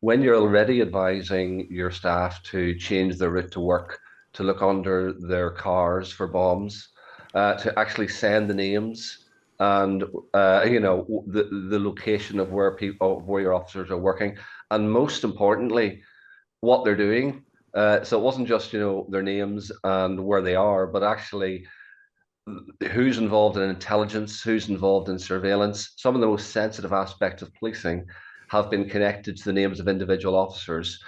when you're already advising your staff to change their route to work, to look under their cars for bombs, to actually send the names and the location of where people where your officers are working, and most importantly, what they're doing. So it wasn't just their names and where they are, but actually who's involved in intelligence, who's involved in surveillance. Some of the most sensitive aspects of policing have been connected to the names of individual officers.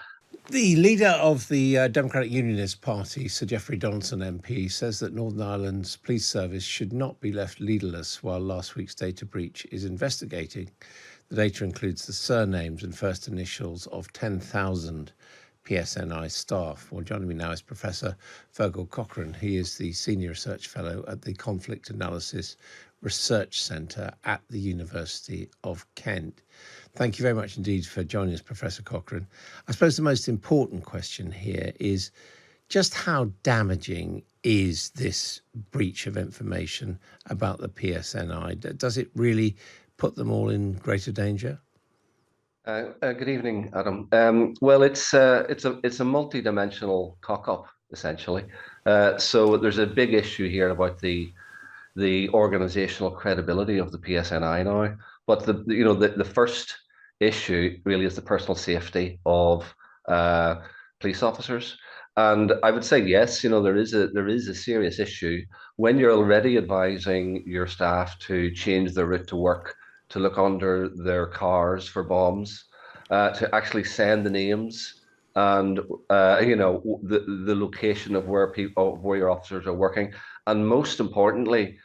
The leader of the Democratic Unionist Party, Sir Geoffrey Donaldson MP, says that Northern Ireland's police service should not be left leaderless while last week's data breach is investigating. The data includes the surnames and first initials of 10,000 PSNI staff. Well, joining me now is Professor Fearghal Cochrane. He is the Senior Research Fellow at the Conflict Analysis Research Centre at the University of Kent. Thank you very much indeed for joining us, Professor Cochrane. I suppose the most important question here is just how damaging is this breach of information about the PSNI? Does it really put them all in greater danger? Good evening, Adam. Well, it's a multi-dimensional cock-up essentially. So there's a big issue here about the organizational credibility of the PSNI now. But the first issue really is the personal safety of police officers. And I would say yes, there is a serious issue when you're already advising your staff to change their route to work, to look under their cars for bombs, to actually send the names and the location of where your officers are working, and most importantly,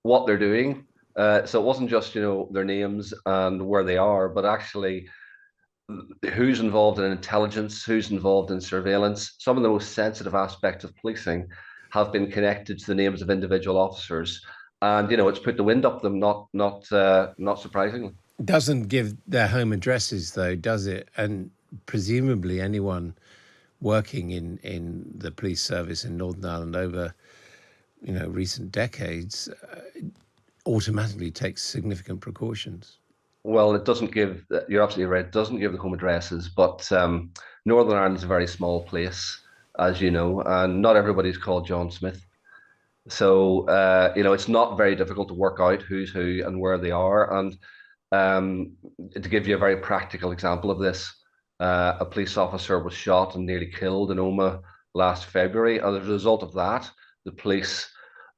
what they're doing. So it wasn't just their names and where they are, but actually who's involved in intelligence, who's involved in surveillance. Some of the most sensitive aspects of policing have been connected to the names of individual officers, and it's put the wind up them. Not surprisingly. Doesn't give their home addresses though, does it? And presumably anyone working in the police service in Northern Ireland over recent decades automatically takes significant precautions. Well, it doesn't give. You're absolutely right. It doesn't give the home addresses, but Northern Ireland is a very small place, as you know, and not everybody's called John Smith. So it's not very difficult to work out who's who and where they are. And to give you a very practical example of this, a police officer was shot and nearly killed in Omagh last February. And as a result of that, the police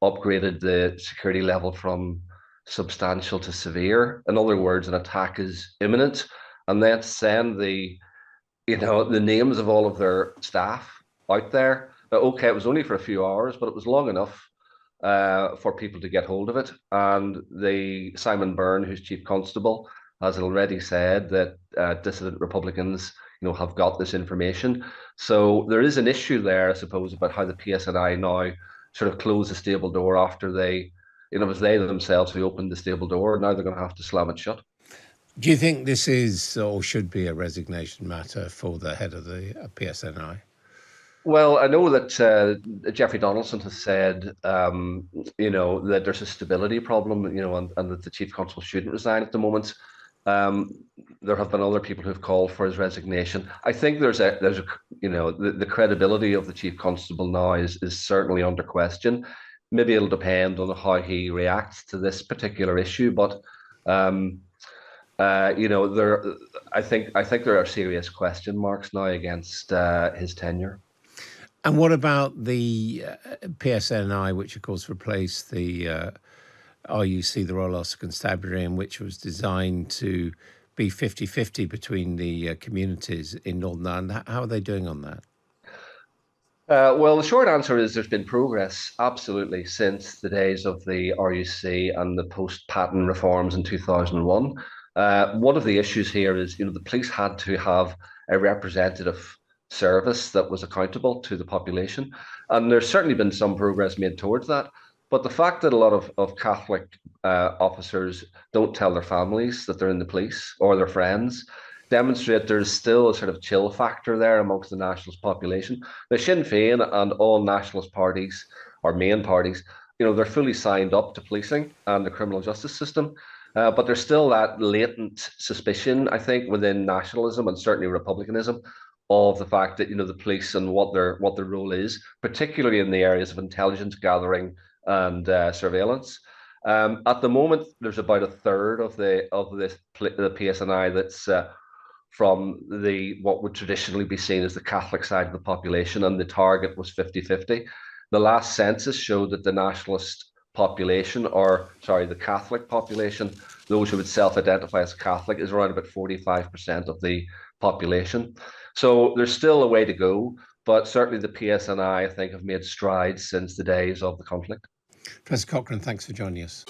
upgraded the security level from substantial to severe. In other words, an attack is imminent, and then send the names of all of their staff out there. Okay, it was only for a few hours, but it was long enough for people to get hold of it. And Simon Byrne, who's chief constable, has already said that dissident Republicans, have got this information. So there is an issue there, I suppose, about how the PSNI now sort of close the stable door after it was they themselves who opened the stable door. Now they're going to have to slam it shut. Do you think this is or should be a resignation matter for the head of the PSNI? Well, I know that Geoffrey Donaldson has said, that there's a stability problem, and that the chief constable shouldn't resign at the moment. There have been other people who've called for his resignation. I think the credibility of the chief constable now is certainly under question. Maybe it'll depend on how he reacts to this particular issue, but I think there are serious question marks now against his tenure. And what about the PSNI, which of course replaced the RUC, the Royal Ulster Constabulary, and which was designed to be 50-50 between the communities in Northern Ireland? How are they doing on that? Well, the short answer is there's been progress, absolutely, since the days of the RUC and the post-Patton reforms in 2001. One of the issues here is, the police had to have a representative service that was accountable to the population. And there's certainly been some progress made towards that. But the fact that a lot of Catholic officers don't tell their families that they're in the police or their friends demonstrate there's still a sort of chill factor there amongst the nationalist population. The Sinn Féin and all nationalist parties, or main parties, they're fully signed up to policing and the criminal justice system. But there's still that latent suspicion, I think, within nationalism and certainly republicanism, of the fact that the police and what their role is, particularly in the areas of intelligence gathering and surveillance. At the moment, there's about a third of the PSNI that's from what would traditionally be seen as the Catholic side of the population, and the target was 50-50. The last census showed that the nationalist population, or sorry, the Catholic population, those who would self-identify as Catholic, is around about 45% of the population. So there's still a way to go, but certainly the PSNI, I think, have made strides since the days of the conflict. Professor Cochrane, thanks for joining us.